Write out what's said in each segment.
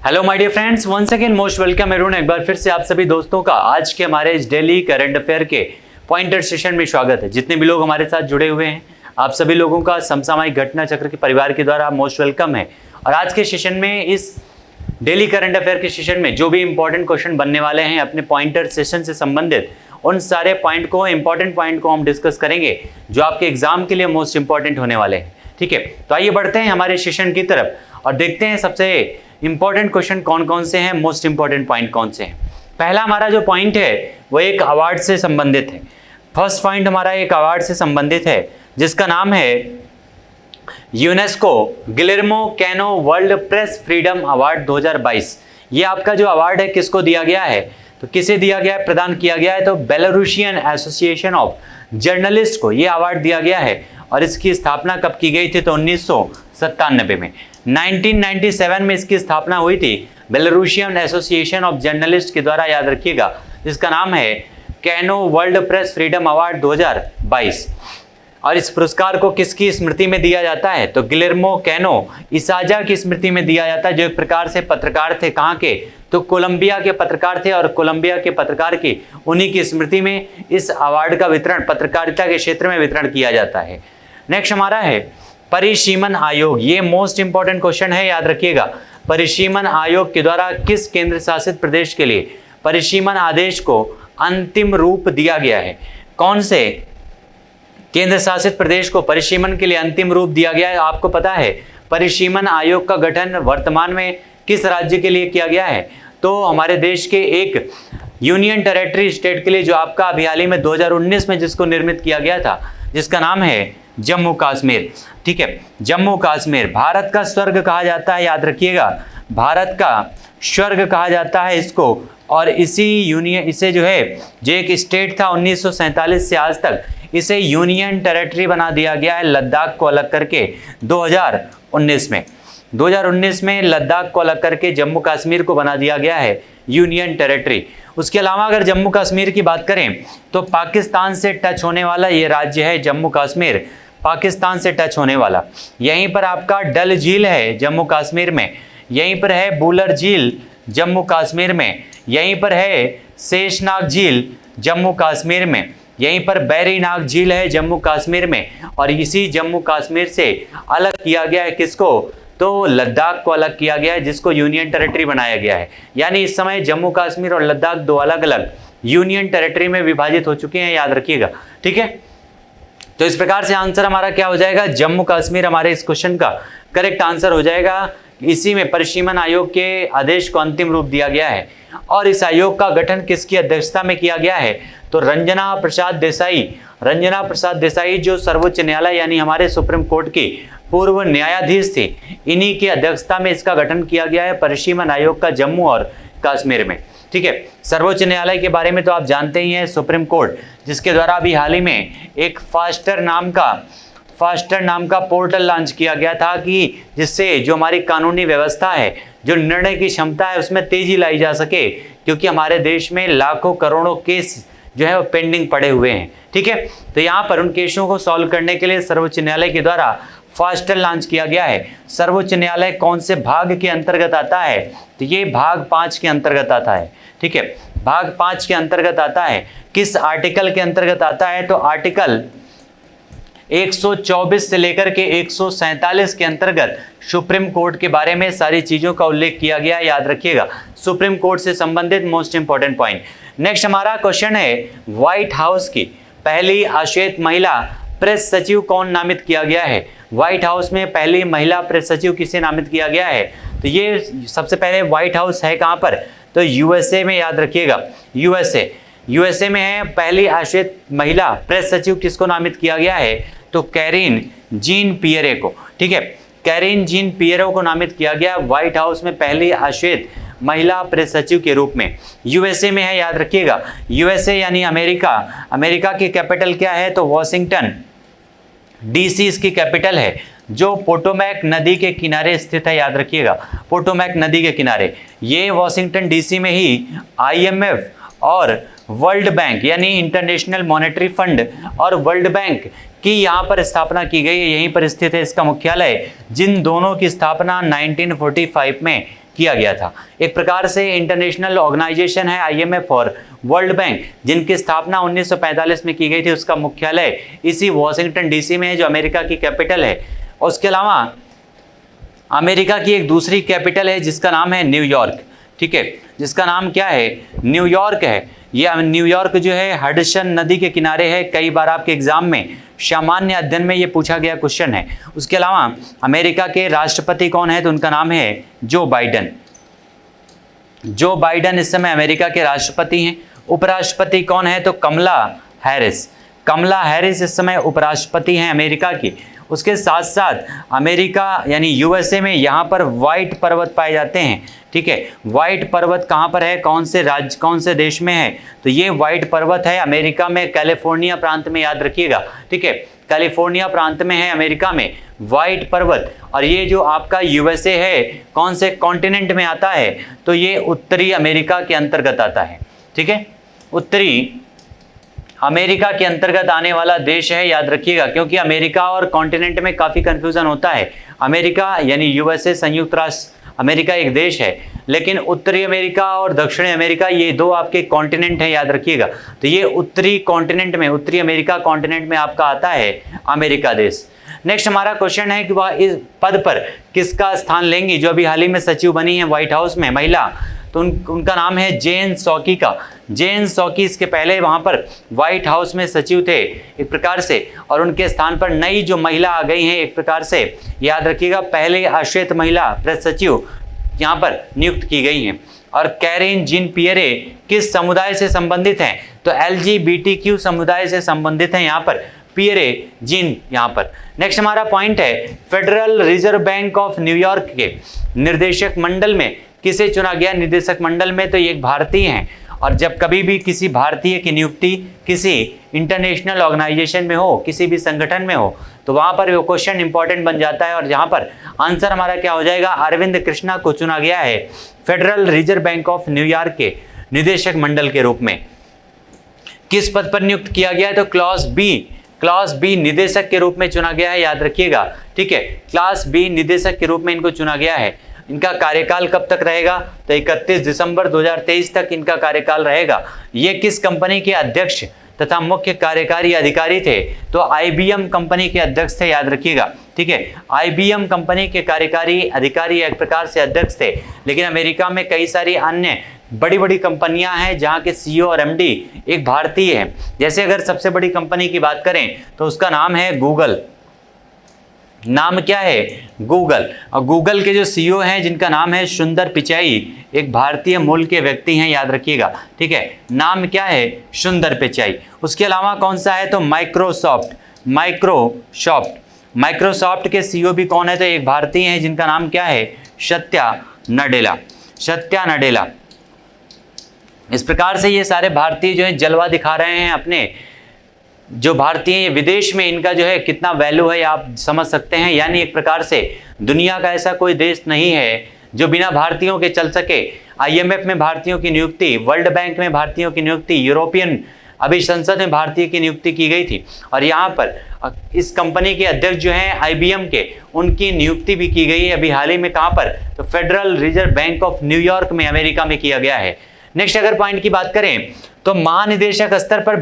Hello my dear friends, once again most welcome Arun. एक बार फिर से आप सभी दोस्तों का आज के हमारे इस डेली करंट अफेयर के पॉइंटर सेशन में स्वागत है। जितने भी लोग हमारे साथ जुड़े हुए हैं, आप सभी लोगों का समसामयिक घटना चक्र के परिवार के द्वारा मोस्ट वेलकम है। और आज के सेशन में, इस डेली करंट अफेयर के सेशन में जो भी इंपॉर्टेंट क्वेश्चन बनने वाले हैं अपने पॉइंटर सेशन से संबंधित, उन सारे पॉइंट को, इंपॉर्टेंट पॉइंट को हम डिस्कस करेंगे जो आपके एग्जाम के लिए मोस्ट इंपॉर्टेंट होने वाले हैं। ठीक है, तो आइए बढ़ते हैं हमारे सेशन की तरफ और देखते हैं सबसे इंपॉर्टेंट क्वेश्चन कौन कौन से हैं, मोस्ट इंपॉर्टेंट पॉइंट कौन से हैं। पहला हमारा जो पॉइंट है वो एक अवार्ड से संबंधित है। फर्स्ट पॉइंट हमारा एक अवार्ड से संबंधित है जिसका नाम है UNESCO Guillermo Cano world press freedom award 2022। ये आपका जो अवार्ड है किसको दिया गया है, तो किसे दिया गया है, प्रदान किया गया है, तो बेलारूसियन एसोसिएशन ऑफ जर्नलिस्ट को ये अवार्ड दिया गया है। और इसकी स्थापना कब की गई थी, तो 1997 में, 1997 में इसकी स्थापना हुई थी बेलारूसियन एसोसिएशन ऑफ जर्नलिस्ट के द्वारा, याद रखिएगा, जिसका नाम है canoe world press freedom award 2022। और इस पुरस्कार को किसकी स्मृति में दिया जाता है, तो गिलेर्मो कैनो इसाजा की स्मृति में दिया जाता है, जो एक प्रकार से पत्रकार थे। कहाँ के, तो कोलंबिया के पत्रकार थे, और कोलंबिया के पत्रकार की उन्हीं की स्मृति में इस अवार्ड का वितरण पत्रकारिता के क्षेत्र में वितरण किया जाता है। नेक्स्ट हमारा है परिसीमन आयोग। ये मोस्ट इंपॉर्टेंट क्वेश्चन है, याद रखिएगा। परिसीमन आयोग के द्वारा किस केंद्र शासित प्रदेश के लिए परिसीमन आदेश को अंतिम रूप दिया गया है? कौन से केंद्र शासित प्रदेश को परिसीमन के लिए अंतिम रूप दिया गया है? आपको पता है परिसीमन आयोग का गठन वर्तमान में किस राज्य के लिए किया गया है, तो हमारे देश के एक यूनियन टेरेटरी स्टेट के लिए, जो आपका अभी हाल ही में 2019 में जिसको निर्मित किया गया था, जिसका नाम है जम्मू कश्मीर। ठीक है, जम्मू कश्मीर भारत का स्वर्ग कहा जाता है, याद रखिएगा, भारत का स्वर्ग कहा जाता है इसको। और इसे जो है, जो एक स्टेट था 1947 से आज तक, इसे यूनियन टेरेटरी बना दिया गया है, लद्दाख को अलग करके 2019 में। 2019 में लद्दाख को अलग करके जम्मू कश्मीर को बना दिया गया है यूनियन टेरेटरी। उसके अलावा अगर जम्मू कश्मीर की बात करें तो पाकिस्तान से टच होने वाला ये राज्य है जम्मू कश्मीर, पाकिस्तान से टच होने वाला। यहीं पर आपका डल झील है जम्मू कश्मीर में, यहीं पर है बूलर झील जम्मू कश्मीर में, यहीं पर है शेषनाग झील जम्मू कश्मीर में, यहीं पर बैरीनाग झील है जम्मू कश्मीर में। और इसी जम्मू कश्मीर से अलग किया गया है किसको, तो लद्दाख को अलग किया गया है, जिसको यूनियन टेरेटरी बनाया गया है। यानी इस समय जम्मू कश्मीर और लद्दाख दो अलग अलग यूनियन टेरेटरी में विभाजित हो चुके हैं, याद रखिएगा। ठीक है, तो इस प्रकार से आंसर हमारा क्या हो जाएगा, जम्मू कश्मीर हमारे इस क्वेश्चन का करेक्ट आंसर हो जाएगा। इसी में परिसीमन आयोग के आदेश को अंतिम रूप दिया गया है। और इस आयोग का गठन किसकी अध्यक्षता में किया गया है, तो रंजना प्रसाद देसाई जो सर्वोच्च न्यायालय यानी हमारे सुप्रीम कोर्ट की पूर्व न्यायाधीश थी, इन्हीं की अध्यक्षता में इसका गठन किया गया है परिसीमन आयोग का जम्मू और कश्मीर में। ठीक है, सर्वोच्च न्यायालय के बारे में तो आप जानते ही हैं, सुप्रीम कोर्ट, जिसके द्वारा अभी हाल ही में एक फास्टर नाम का पोर्टल लॉन्च किया गया था, कि जिससे जो हमारी कानूनी व्यवस्था है, जो निर्णय की क्षमता है, उसमें तेजी लाई जा सके, क्योंकि हमारे देश में लाखों करोड़ों केस जो है वो पेंडिंग पड़े हुए हैं। ठीक है, तो यहाँ पर उन केसों को सॉल्व करने के लिए सर्वोच्च न्यायालय के द्वारा फास्टर लॉन्च किया गया है। सर्वोच्च न्यायालय कौन से भाग के अंतर्गत आता है, तो ये भाग 5 के अंतर्गत आता है। ठीक है, भाग 5 के अंतर्गत आता है। किस आर्टिकल के अंतर्गत आता है, तो आर्टिकल 124 से लेकर के 147 के अंतर्गत सुप्रीम कोर्ट के बारे में सारी चीजों का उल्लेख किया गया, याद रखिएगा, सुप्रीम कोर्ट से संबंधित मोस्ट इंपॉर्टेंट पॉइंट। नेक्स्ट हमारा क्वेश्चन है, व्हाइट हाउस की पहली अश्वेत महिला प्रेस सचिव कौन नामित किया गया है? व्हाइट हाउस में पहली महिला प्रेस सचिव किसे नामित किया गया है, तो ये सबसे पहले व्हाइट हाउस है कहाँ पर, तो यूएसए में, याद रखिएगा, यूएसए में है। पहली अश्वेत महिला प्रेस सचिव किसको नामित किया गया है, तो कैरिन जीन पियरे को। ठीक है, कैरिन जीन पियरे को नामित किया गया व्हाइट हाउस में पहली अश्वेत महिला प्रेस सचिव के रूप में। यूएसए में है, याद रखिएगा, यूएसए यानी अमेरिका। अमेरिका की कैपिटल क्या है, तो वॉशिंगटन डीसी इसकी कैपिटल है, जो पोटोमैक नदी के किनारे स्थित है, याद रखिएगा, पोटोमैक नदी के किनारे। ये वॉशिंगटन डीसी में ही आईएमएफ और वर्ल्ड बैंक यानी इंटरनेशनल मॉनेटरी फंड और वर्ल्ड बैंक की यहाँ पर स्थापना की गई है, यहीं पर स्थित है इसका मुख्यालय, जिन दोनों की स्थापना 1945 में किया गया था। एक प्रकार से इंटरनेशनल ऑर्गेनाइजेशन है IMF और वर्ल्ड बैंक, जिनकी स्थापना 1945 में की गई थी, उसका मुख्यालय इसी वॉशिंगटन DC में है, जो अमेरिका की कैपिटल है। और उसके अलावा अमेरिका की एक दूसरी कैपिटल है जिसका नाम है न्यूयॉर्क, ठीक है, जिसका नाम क्या है, न्यूयॉर्क है। यह न्यूयॉर्क जो है हडसन नदी के किनारे है। कई बार आपके एग्जाम में सामान्य अध्ययन में ये पूछा गया क्वेश्चन है। उसके अलावा अमेरिका के राष्ट्रपति कौन है, तो उनका नाम है जो बाइडन। जो बाइडन इस समय अमेरिका के राष्ट्रपति हैं। उपराष्ट्रपति कौन है, तो कमला हैरिस। कमला हैरिस इस समय उपराष्ट्रपति हैं अमेरिका की। उसके साथ साथ अमेरिका यानी USA में यहाँ पर व्हाइट पर्वत पाए जाते हैं, ठीक है। व्हाइट पर्वत कहाँ पर है, कौन से राज्य, कौन से देश में है, तो ये व्हाइट पर्वत है अमेरिका में कैलिफोर्निया प्रांत में, याद रखिएगा, ठीक है। कैलिफोर्निया प्रांत में है अमेरिका में व्हाइट पर्वत। और ये जो आपका USA है कौन से कॉन्टिनेंट में आता है, तो ये उत्तरी अमेरिका के अंतर्गत आता है, ठीक है। उत्तरी अमेरिका के अंतर्गत आने वाला देश है, याद रखिएगा, क्योंकि अमेरिका और कॉन्टिनेंट में काफ़ी कंफ्यूजन होता है। अमेरिका यानी USA संयुक्त राष्ट्र अमेरिका एक देश है, लेकिन उत्तरी अमेरिका और दक्षिणी अमेरिका ये दो आपके कॉन्टिनेंट हैं, याद रखिएगा। तो ये उत्तरी कॉन्टिनेंट में, उत्तरी अमेरिका कॉन्टिनेंट में आपका आता है अमेरिका देश। नेक्स्ट हमारा क्वेश्चन है कि वह इस पद पर किसका स्थान लेंगी, जो अभी हाल ही में सचिव बनी है व्हाइट हाउस में महिला, तो उनका नाम है जेन सॉकी का। जेन सॉकी इसके पहले वहां पर व्हाइट हाउस में सचिव थे एक प्रकार से, और उनके स्थान पर नई जो महिला आ गई हैं एक प्रकार से, याद रखिएगा, पहले अश्वेत महिला प्रेस सचिव यहाँ पर नियुक्त की गई हैं। और कैरिन जीन पियरे किस समुदाय से संबंधित हैं, तो LGBTQ समुदाय से संबंधित हैं यहाँ पर पियरे जीन यहाँ पर। नेक्स्ट हमारा पॉइंट है federal reserve bank of New York के निर्देशक मंडल में किसे चुना गया, निदेशक मंडल में, तो ये एक भारतीय हैं। और जब कभी भी किसी भारतीय की नियुक्ति किसी इंटरनेशनल ऑर्गेनाइजेशन में हो, किसी भी संगठन में हो, तो वहां पर वो क्वेश्चन इंपॉर्टेंट बन जाता है। और जहां पर आंसर हमारा क्या हो जाएगा, अरविंद कृष्णा को चुना गया है federal reserve bank of New York के निदेशक मंडल के रूप में। किस पद पर नियुक्त किया गया है, तो क्लास बी निदेशक के रूप में चुना गया है, याद रखिएगा, ठीक है। क्लास B निदेशक के रूप में इनको चुना गया है। इनका कार्यकाल कब तक रहेगा, तो 31 दिसंबर 2023 तक इनका कार्यकाल रहेगा। ये किस कंपनी के अध्यक्ष तथा मुख्य कार्यकारी अधिकारी थे, तो IBM कंपनी के अध्यक्ष थे, याद रखिएगा, ठीक है। IBM कंपनी के कार्यकारी अधिकारी एक प्रकार से अध्यक्ष थे। लेकिन अमेरिका में कई सारी अन्य बड़ी बड़ी कंपनियां हैं जहां के CEO और MD एक भारतीय है। जैसे अगर सबसे बड़ी कंपनी की बात करें तो उसका नाम है गूगल। नाम क्या है, गूगल। और गूगल के जो CEO हैं जिनका नाम है सुंदर पिचाई, एक भारतीय मूल के व्यक्ति हैं, याद रखिएगा, ठीक है। नाम क्या है, सुंदर पिचाई। उसके अलावा कौन सा है, तो माइक्रोसॉफ्ट के CEO भी कौन है, तो एक भारतीय हैं जिनका नाम क्या है, सत्या नडेला। इस प्रकार से ये सारे भारतीय जो है जलवा दिखा रहे हैं अपने, जो भारतीय विदेश में इनका जो है कितना वैल्यू है आप समझ सकते हैं। यानी एक प्रकार से दुनिया का ऐसा कोई देश नहीं है जो बिना भारतीयों के चल सके। IMF में भारतीयों की नियुक्ति, वर्ल्ड बैंक में भारतीयों की नियुक्ति, यूरोपियन अभी संसद में भारतीय की नियुक्ति की गई थी। और यहाँ पर इस कंपनी के अध्यक्ष जो हैं IBM के, उनकी नियुक्ति भी की गई है अभी हाल ही में। कहाँ पर, तो federal reserve bank of New York में अमेरिका में किया गया है। नेक्स्ट अगर पॉइंट की बात करें तो महानिदेशक स्तर पर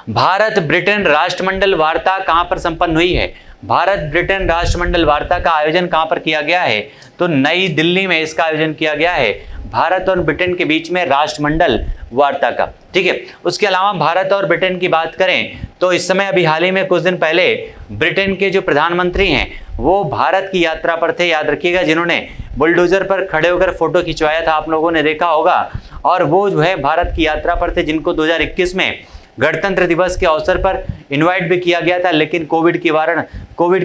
भारत ब्रिटेन राष्ट्रमंडल वार्ता कहां पर संपन्न हुई है। भारत ब्रिटेन राष्ट्रमंडल वार्ता का आयोजन कहां पर किया गया है, तो नई दिल्ली में इसका आयोजन किया गया है, भारत और ब्रिटेन के बीच में राष्ट्रमंडल वार्ता का, ठीक है। उसके अलावा भारत और ब्रिटेन की बात करें तो इस समय अभी हाल ही में कुछ दिन पहले ब्रिटेन के जो प्रधानमंत्री हैं वो भारत की यात्रा पर थे, याद रखिएगा, जिन्होंने बुलडोजर पर खड़े होकर फोटो खिंचवाया था, आप लोगों ने देखा होगा। और वो जो है भारत की यात्रा पर थे, जिनको 2021 में गणतंत्र दिवस के अवसर पर इनवाइट भी किया गया था, लेकिन कोविड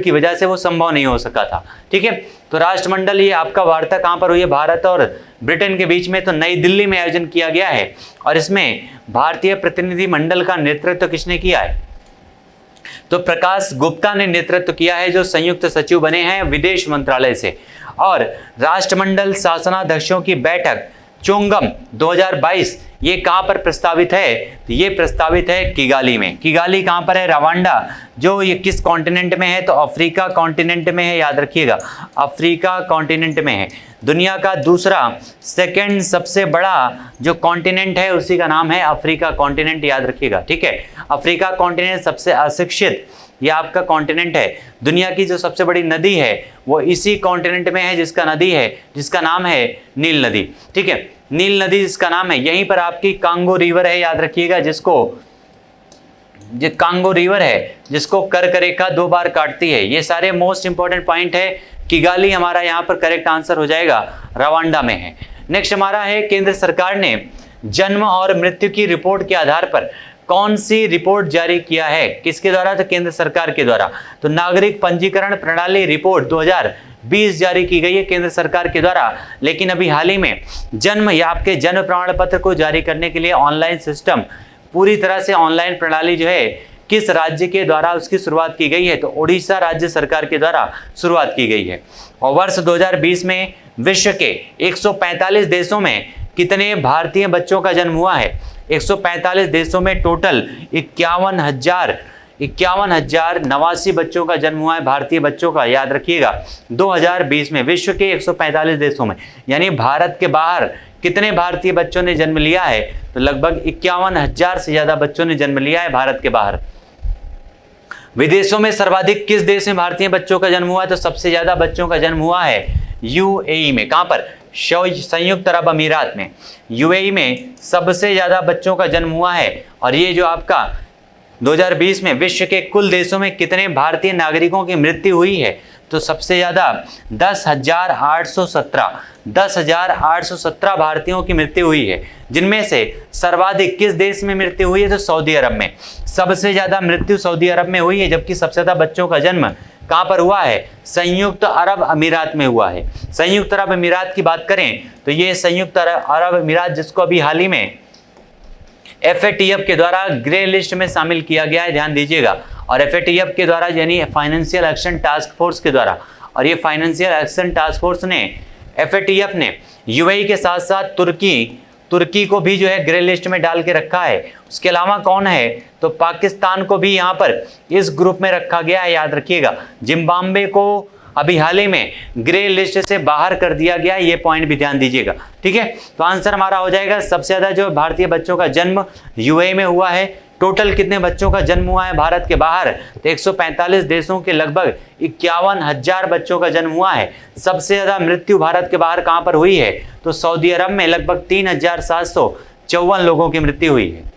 की वजह से वो संभव नहीं हो सका था, ठीक है। तो राष्ट्रमंडल ये आपका वार्ता कहाँ पर हुई है, भारत और ब्रिटेन के बीच में, तो नई दिल्ली में आयोजन किया गया है। और इसमें भारतीय प्रतिनिधि मंडल का नेतृत्व किसने किया है, तो प्रकाश गुप्ता ने नेतृत्व किया है, जो संयुक्त सचिव बने हैं विदेश मंत्रालय से। और राष्ट्रमंडल शासनाध्यक्षों की बैठक चोंगम 2022 ये कहाँ पर प्रस्तावित है? तो ये प्रस्तावित है किगाली में। किगाली कहाँ पर है? रवांडा। जो ये किस कॉन्टिनेंट में है? तो अफ्रीका कॉन्टिनेंट में है, याद रखिएगा, अफ्रीका कॉन्टिनेंट में है। दुनिया का दूसरा सेकंड सबसे बड़ा जो कॉन्टिनेंट है उसी का नाम है अफ्रीका कॉन्टिनेंट, याद रखिएगा, ठीक है। अफ्रीका कॉन्टिनेंट सबसे अशिक्षित ये आपका कॉन्टिनेंट है। दुनिया की जो सबसे बड़ी नदी है वो इसी कॉन्टिनेंट में है, जिसका नाम है नील नदी, ठीक है। नील नदी जिसका नाम है, यहीं पर आपकी कांगो रिवर है, याद रखिएगा, कांगो रिवर है जिसको कर्क रेखा 2 बार काटती है। ये सारे मोस्ट इंपॉर्टेंट पॉइंट है। किगाली हमारा यहाँ पर करेक्ट आंसर हो जाएगा, रवांडा में है। नेक्स्ट हमारा है, केंद्र सरकार ने जन्म और मृत्यु की रिपोर्ट के आधार पर कौन सी रिपोर्ट जारी किया है? किसके द्वारा? तो केंद्र सरकार के द्वारा। तो नागरिक पंजीकरण प्रणाली रिपोर्ट 2020 जारी की गई है केंद्र सरकार के द्वारा। लेकिन अभी हाल ही में जन्म या आपके जन्म प्रमाण पत्र को जारी करने के लिए ऑनलाइन सिस्टम, पूरी तरह से ऑनलाइन प्रणाली जो है किस राज्य के द्वारा उसकी शुरुआत की गई है? तो ओडिशा राज्य सरकार के द्वारा शुरुआत की गई है। और वर्ष 2020 में विश्व के 145 देशों में कितने भारतीय बच्चों का जन्म हुआ है? 145 देशों में टोटल 51,089 बच्चों का जन्म हुआ है, भारतीय बच्चों का, याद रखिएगा। 2020 में विश्व के 145 देशों में, यानी भारत के बाहर कितने भारतीय बच्चों ने जन्म लिया है? तो लगभग 51,000 से ज्यादा बच्चों ने जन्म लिया है भारत के बाहर। विदेशों में सर्वाधिक किस देश में भारतीय बच्चों का जन्म हुआ है? तो सबसे ज्यादा बच्चों का जन्म हुआ है यूएई में। कहां पर? संयुक्त अरब अमीरात में। यूएई में सबसे ज्यादा बच्चों का जन्म हुआ है। और ये जो आपका 2020 में विश्व के कुल देशों में कितने भारतीय नागरिकों की मृत्यु हुई है? तो सबसे ज्यादा 10,817 भारतीयों की मृत्यु हुई है, जिनमें से सर्वाधिक किस देश में मृत्यु हुई है? तो सऊदी अरब में। सबसे ज्यादा मृत्यु सऊदी अरब में हुई है, जबकि सबसे ज्यादा बच्चों का जन्म कहां पर हुआ है? संयुक्त अरब अमीरात में हुआ है। संयुक्त अरब अमीरात की बात करें तो ये संयुक्त अरब अमीरात, जिसको अभी हाल ही में FATF के द्वारा ग्रे लिस्ट में शामिल किया गया है, ध्यान दीजिएगा। और FATF के द्वारा यानी फाइनेंशियल एक्शन टास्क फोर्स के द्वारा, और ये फाइनेंशियल एक्शन टास्क फोर्स ने, FATF ने यूएई के साथ साथ तुर्की को भी जो है ग्रे लिस्ट में डाल के रखा है। उसके अलावा कौन है? तो पाकिस्तान को भी यहाँ पर इस ग्रुप में रखा गया है, याद रखिएगा। जिम्बाब्वे को अभी हाल ही में ग्रे लिस्ट से बाहर कर दिया गया, ये पॉइंट भी ध्यान दीजिएगा, ठीक है। तो आंसर हमारा हो जाएगा, सबसे ज्यादा जो भारतीय बच्चों का जन्म यूएई में हुआ है। टोटल कितने बच्चों का जन्म हुआ है भारत के बाहर? तो 145 देशों के लगभग 51,000 बच्चों का जन्म हुआ है। सबसे ज्यादा मृत्यु भारत के बाहर कहां पर हुई है? तो सऊदी अरब में लगभग 3,754 लोगों की मृत्यु हुई है।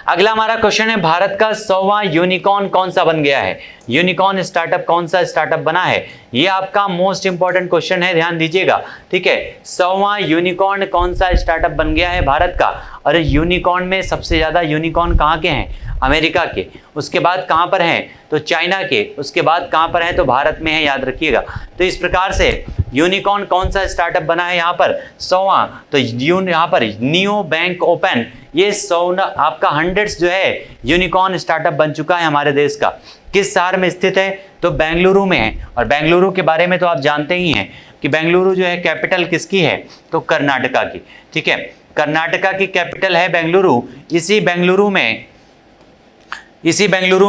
अगला हमारा क्वेश्चन है, भारत का 100वां यूनिकॉर्न कौन सा बन गया है? यूनिकॉर्न स्टार्टअप कौन सा स्टार्टअप बना है? ये आपका मोस्ट इंपॉर्टेंट क्वेश्चन है, ध्यान दीजिएगा, ठीक है। 100वां यूनिकॉर्न कौन सा स्टार्टअप बन गया है भारत का? और यूनिकॉर्न में सबसे ज्यादा यूनिकॉर्न कहाँ के हैं? अमेरिका के। उसके बाद कहाँ पर हैं? तो चाइना के। उसके बाद कहाँ पर हैं? तो भारत में है, याद रखिएगा। तो इस प्रकार से यूनिकॉर्न कौन सा स्टार्टअप बना है यहाँ पर? 100वां। तो यहाँ पर नियो बैंक ओपन, ये 100 आपका 100 जो है यूनिकॉर्न स्टार्टअप बन चुका है हमारे देश का। किस शहर में स्थित है? तो बेंगलुरु में है। और बेंगलुरु के बारे में तो आप जानते ही हैं कि बेंगलुरु जो है कैपिटल किसकी है? तो कर्नाटका की, ठीक है। कर्नाटका की कैपिटल है बेंगलुरु। इसी बेंगलुरु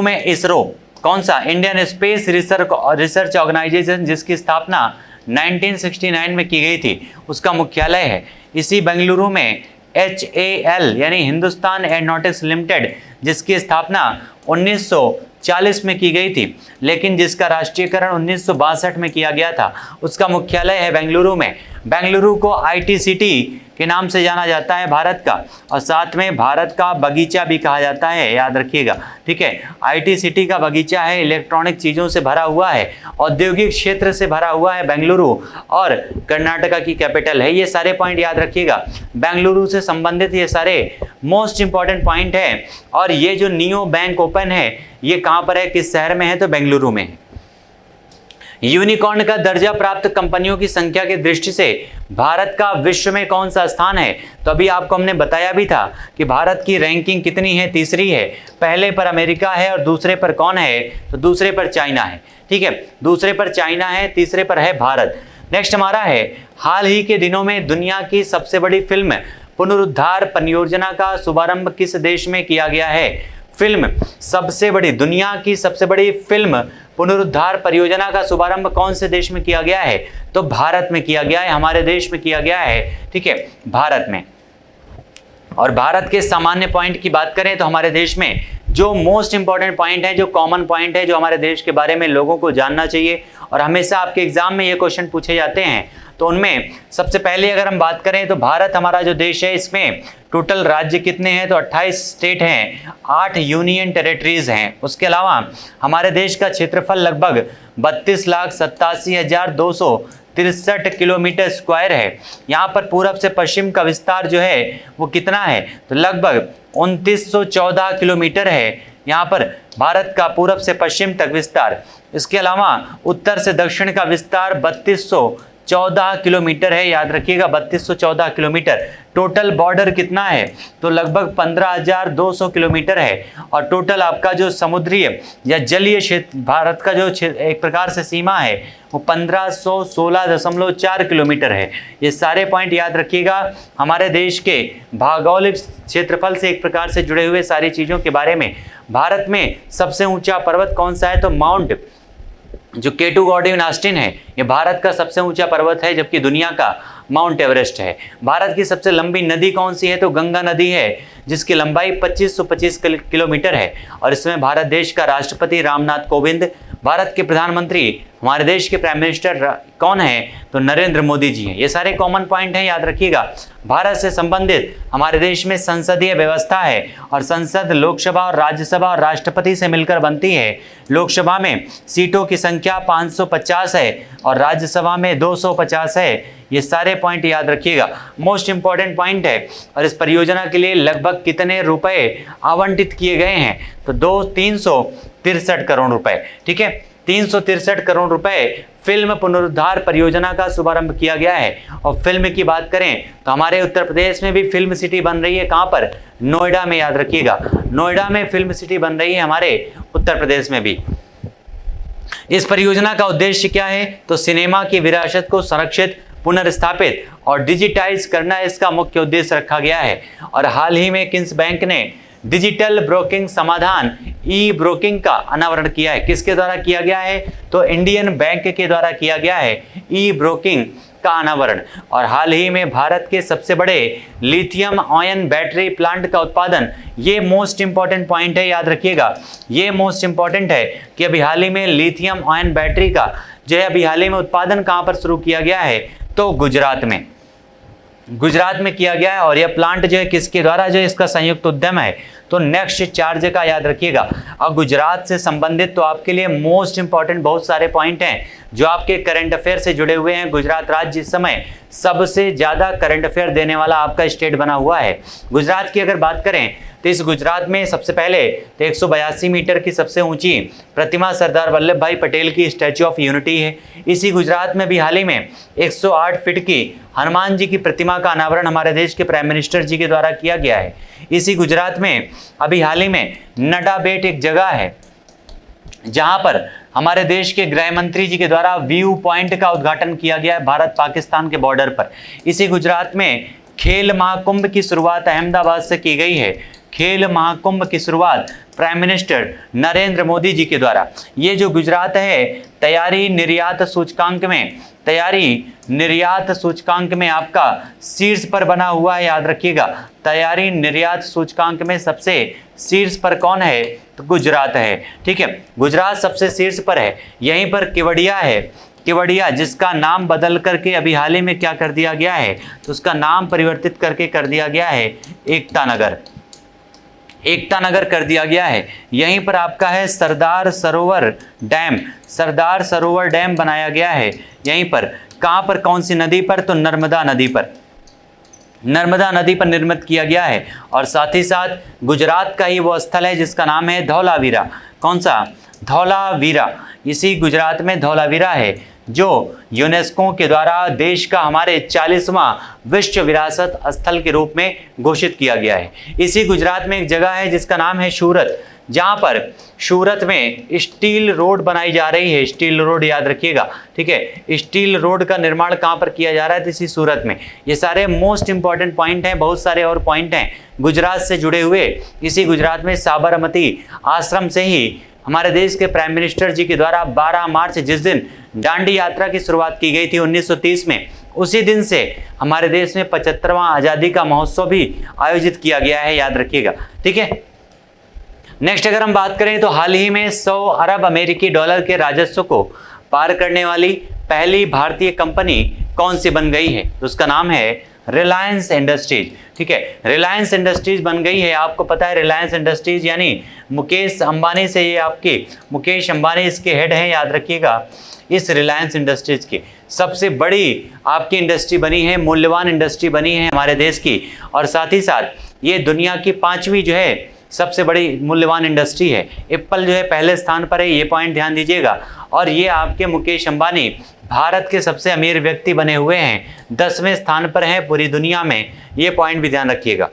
में इसरो, कौन सा? इंडियन स्पेस रिसर्च ऑर्गेनाइजेशन, जिसकी स्थापना 1969 में की गई थी, उसका मुख्यालय है इसी बेंगलुरु में। HAL यानी हिंदुस्तान एरोनॉटिक्स लिमिटेड, जिसकी स्थापना 1940 में की गई थी, लेकिन जिसका राष्ट्रीयकरण 1962 में किया गया था, उसका मुख्यालय है बेंगलुरु में। बेंगलुरु को IT सिटी के नाम से जाना जाता है भारत का, और साथ में भारत का बगीचा भी कहा जाता है, याद रखिएगा, ठीक है। IT सिटी का बगीचा है, इलेक्ट्रॉनिक चीज़ों से भरा हुआ है, औद्योगिक क्षेत्र से भरा हुआ है बेंगलुरु, और कर्नाटका की कैपिटल है। ये सारे पॉइंट याद रखिएगा, बेंगलुरु से संबंधित ये सारे मोस्ट इंपॉर्टेंट पॉइंट है। और ये जो नियो बैंक ओपन है, ये कहाँ पर है, किस शहर में है? तो बेंगलुरु में है। यूनिकॉर्न का दर्जा प्राप्त कंपनियों की संख्या की दृष्टि से भारत का विश्व में कौन सा स्थान है? तो अभी आपको हमने बताया भी था कि भारत की रैंकिंग कितनी है? तीसरी है। पहले पर अमेरिका है और दूसरे पर कौन है? तो दूसरे पर चाइना है, ठीक है। दूसरे पर चाइना है, तीसरे पर है भारत। नेक्स्ट हमारा है, हाल ही के दिनों में दुनिया की सबसे बड़ी फिल्म पुनरुद्धार परियोजना का शुभारंभ किस देश में किया गया है? दुनिया की सबसे बड़ी फिल्म पुनरुद्धार परियोजना का शुभारंभ कौन से देश में किया गया है? तो भारत में किया गया है, हमारे देश में किया गया है, ठीक है, भारत में। और भारत के सामान्य पॉइंट की बात करें तो हमारे देश में जो मोस्ट इंपॉर्टेंट पॉइंट है, जो कॉमन पॉइंट है, जो हमारे देश के बारे में लोगों को जानना चाहिए और हमेशा आपके एग्जाम में ये क्वेश्चन पूछे जाते हैं, तो उनमें सबसे पहले अगर हम बात करें तो भारत हमारा जो देश है, इसमें टोटल राज्य कितने हैं? तो 28 स्टेट हैं, 8 यूनियन टेरिटरीज हैं। उसके अलावा हमारे देश का क्षेत्रफल लगभग 32,87,263 किलोमीटर स्क्वायर है। यहाँ पर पूरब से पश्चिम का विस्तार जो है वो कितना है? तो लगभग 2914 किलोमीटर है यहाँ पर भारत का पूरब से पश्चिम तक विस्तार। इसके अलावा उत्तर से दक्षिण का विस्तार 3214 किलोमीटर है, याद रखिएगा 3214 किलोमीटर। टोटल बॉर्डर कितना है? तो लगभग 15,200 किलोमीटर है। और टोटल आपका जो समुद्रीय या जलीय क्षेत्र भारत का जो एक प्रकार से सीमा है वो 1516.4 किलोमीटर है। ये सारे पॉइंट याद रखिएगा, हमारे देश के भौगोलिक क्षेत्रफल से एक प्रकार से जुड़े हुए सारी चीज़ों के बारे में। भारत में सबसे ऊंचा पर्वत कौन सा है? तो माउंट जो केटू गॉर्डी इन ऑस्टिन है, ये भारत का सबसे ऊंचा पर्वत है, जबकि दुनिया का माउंट एवरेस्ट है। भारत की सबसे लंबी नदी कौन सी है? तो गंगा नदी है, जिसकी लंबाई 2525 किलोमीटर है। और इसमें भारत देश का राष्ट्रपति रामनाथ कोविंद, भारत के प्रधानमंत्री, हमारे देश के प्राइम मिनिस्टर कौन है? तो नरेंद्र मोदी जी हैं। ये सारे कॉमन पॉइंट हैं, याद रखिएगा। भारत से संबंधित हमारे देश में संसदीय व्यवस्था है और संसद लोकसभा और राज्यसभा और राष्ट्रपति से मिलकर बनती है। लोकसभा में सीटों की संख्या 550 है और राज्यसभा में 250 है। ये सारे पॉइंट याद रखिएगा, मोस्ट इंपॉर्टेंट पॉइंट है। और इस परियोजना के लिए लगभग कितने रुपए आवंटित किए गए हैं? तो 363 करोड़ रुपए, ठीक है, 363 करोड़ रुपए फिल्म पुनरुद्धार परियोजना का शुभारंभ किया गया है। और फिल्म की बात करें तो हमारे उत्तर प्रदेश में भी फिल्म सिटी बन रही है। कहाँ पर? नोएडा में, याद रखिएगा, नोएडा में फिल्म सिटी बन रही है हमारे उत्तर प्रदेश में भी। इस परियोजना का उद्देश्य क्या है? तो सिनेमा की विरासत को संरक्षित, पुनर्स्थापित और डिजिटाइज करना इसका मुख्य उद्देश्य रखा गया है। और हाल ही में किस बैंक ने डिजिटल ब्रोकिंग समाधान ई ब्रोकिंग का अनावरण किया है? किसके द्वारा किया गया है? तो इंडियन बैंक के द्वारा किया गया है ई ब्रोकिंग का अनावरण। और हाल ही में भारत के सबसे बड़े लिथियम आयन बैटरी प्लांट का उत्पादन, ये मोस्ट इंपॉर्टेंट पॉइंट है, याद रखिएगा, ये मोस्ट इंपॉर्टेंट है कि अभी हाल ही में लिथियम आयन बैटरी का जो है अभी हाल ही में उत्पादन कहाँ पर शुरू किया गया है? तो गुजरात में, गुजरात में किया गया है। और यह प्लांट जो है किसके द्वारा जो है इसका संयुक्त उद्यम है? तो नेक्स्ट चार्ज का, याद रखिएगा। और गुजरात से संबंधित तो आपके लिए मोस्ट इंपॉर्टेंट बहुत सारे पॉइंट हैं जो आपके करंट अफेयर से जुड़े हुए हैं। गुजरात राज्य इस समय सबसे ज़्यादा करंट अफेयर देने वाला आपका स्टेट बना हुआ है। गुजरात की अगर बात करें तो इस गुजरात में सबसे पहले तो 182 मीटर की सबसे ऊंची प्रतिमा सरदार वल्लभ भाई पटेल की स्टैच्यू ऑफ यूनिटी है। इसी गुजरात में भी हाल ही में 108 फीट की हनुमान जी की प्रतिमा का अनावरण हमारे देश के प्राइम मिनिस्टर जी के द्वारा किया गया है। इसी गुजरात में अभी हाल ही में नडा बेट एक जगह है जहां पर हमारे देश के गृह मंत्री जी के द्वारा व्यू पॉइंट का उद्घाटन किया गया है भारत पाकिस्तान के बॉर्डर पर। इसी गुजरात में खेल महाकुंभ की शुरुआत अहमदाबाद से की गई है। खेल महाकुंभ की शुरुआत प्राइम मिनिस्टर नरेंद्र मोदी जी के द्वारा। ये जो गुजरात है तैयारी निर्यात सूचकांक में आपका शीर्ष पर बना हुआ है, याद रखिएगा। तैयारी निर्यात सूचकांक में सबसे शीर्ष पर कौन है? तो गुजरात है, ठीक है, गुजरात सबसे शीर्ष पर है। यहीं पर केवड़िया है, केवड़िया जिसका नाम बदल करके अभी हाल ही में क्या कर दिया गया है? तो उसका नाम परिवर्तित करके कर दिया गया है एकता नगर, एकता नगर कर दिया गया है। यहीं पर आपका है सरदार सरोवर डैम, सरदार सरोवर डैम बनाया गया है यहीं पर। कहाँ पर, कौन सी नदी पर? तो नर्मदा नदी पर, नर्मदा नदी पर निर्मित किया गया है। और साथ ही साथ गुजरात का ही वो स्थल है जिसका नाम है धौलावीरा। कौन सा? धौलावीरा। इसी गुजरात में धौलावीरा है जो यूनेस्को के द्वारा देश का हमारे 40वां विश्व विरासत स्थल के रूप में घोषित किया गया है। इसी गुजरात में एक जगह है जिसका नाम है सूरत, जहां पर सूरत में स्टील रोड बनाई जा रही है। स्टील रोड याद रखिएगा, ठीक है। स्टील रोड का निर्माण कहां पर किया जा रहा है? तो इसी सूरत में। ये सारे मोस्ट इंपॉर्टेंट पॉइंट हैं, बहुत सारे और पॉइंट हैं गुजरात से जुड़े हुए। इसी गुजरात में साबरमती आश्रम से ही हमारे देश के प्राइम मिनिस्टर जी के द्वारा 12 मार्च जिस दिन दांडी यात्रा की शुरुआत की गई थी 1930 में, उसी दिन से हमारे देश में 75वां आज़ादी का महोत्सव भी आयोजित किया गया है, याद रखिएगा, ठीक है। नेक्स्ट अगर हम बात करें तो हाल ही में 100 अरब अमेरिकी डॉलर के राजस्व को पार करने वाली पहली भारतीय कंपनी कौन सी बन गई है? तो उसका नाम है रिलायंस इंडस्ट्रीज, ठीक है। रिलायंस इंडस्ट्रीज बन गई है। आपको पता है रिलायंस इंडस्ट्रीज यानी मुकेश अंबानी से, ये आपके मुकेश अंबानी इसके हेड हैं, याद रखिएगा। इस रिलायंस इंडस्ट्रीज की सबसे बड़ी आपकी इंडस्ट्री बनी है, मूल्यवान इंडस्ट्री बनी है हमारे देश की, और साथ ही साथ ये दुनिया की 5वीं जो है सबसे बड़ी मूल्यवान इंडस्ट्री है। एप्पल जो है पहले स्थान पर है, ये पॉइंट ध्यान दीजिएगा। और ये आपके मुकेश अंबानी भारत के सबसे अमीर व्यक्ति बने हुए हैं, 10वें स्थान पर हैं पूरी दुनिया में, ये पॉइंट भी ध्यान रखिएगा।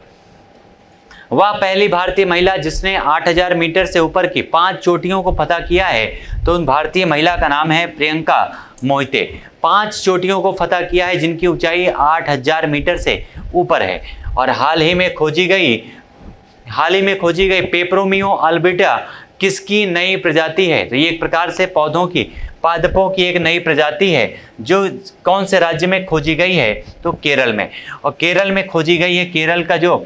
वह पहली भारतीय महिला जिसने 8000 मीटर से ऊपर की 5 चोटियों को फतह किया है, तो उन भारतीय महिला का नाम है प्रियंका मोहिते। 5 चोटियों को फतह किया है जिनकी ऊंचाई 8000 मीटर से ऊपर है। और हाल ही में खोजी गई पेपरोमियो अल्बिटा किसकी नई प्रजाति है? तो ये एक प्रकार से पौधों की, पादपों की एक नई प्रजाति है जो कौन से राज्य में खोजी गई है? तो केरल में। और केरल में खोजी गई है। केरल का जो